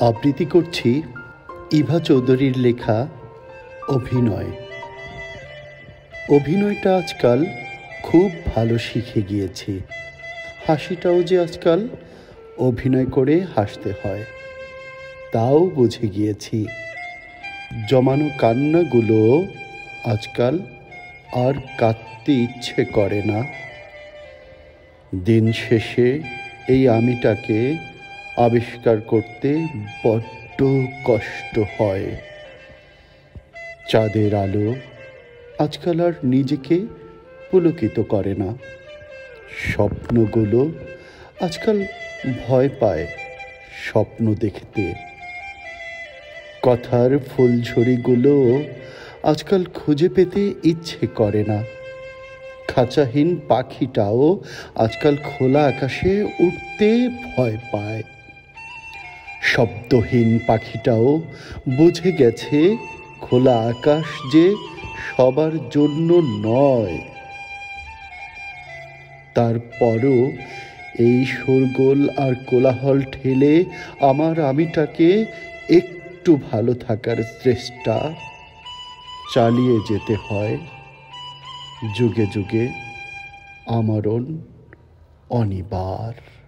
আবৃত্তি করছি ইভা চৌধুরীর লেখা অভিনয়। অভিনয়টা আজকাল খুব ভালো শিখে গিয়েছি। হাসিটাও যে আজকাল অভিনয় করে হাসতে হয় তাও বুঝে গিয়েছি। জমানো কান্নাগুলো আজকাল আর কাঁদতে ইচ্ছে করে না। দিন শেষে এই আমিটাকে আবিষ্কার করতে বড্ড কষ্ট হয়। চাঁদের আলো আজকাল আর নিজেকে পুলকিত করে না। স্বপ্নগুলো আজকাল ভয় পায় স্বপ্ন দেখতে। কথার ফুলঝুরিগুলো আজকাল খুঁজে পেতে ইচ্ছে করে না। খাঁচাহীন পাখিটাও আজকাল খোলা আকাশে উঠতে ভয় পায়। শব্দহীন পাখিটাও বুঝে গেছে খোলা আকাশ যে সবার জন্য নয়। তারপরও এই শোরগোল আর কোলাহল ঠেলে আমার আমিটাকে একটু ভালো থাকার চেষ্টা চালিয়ে যেতে হয়। যুগে যুগে আমরণ অনিবার।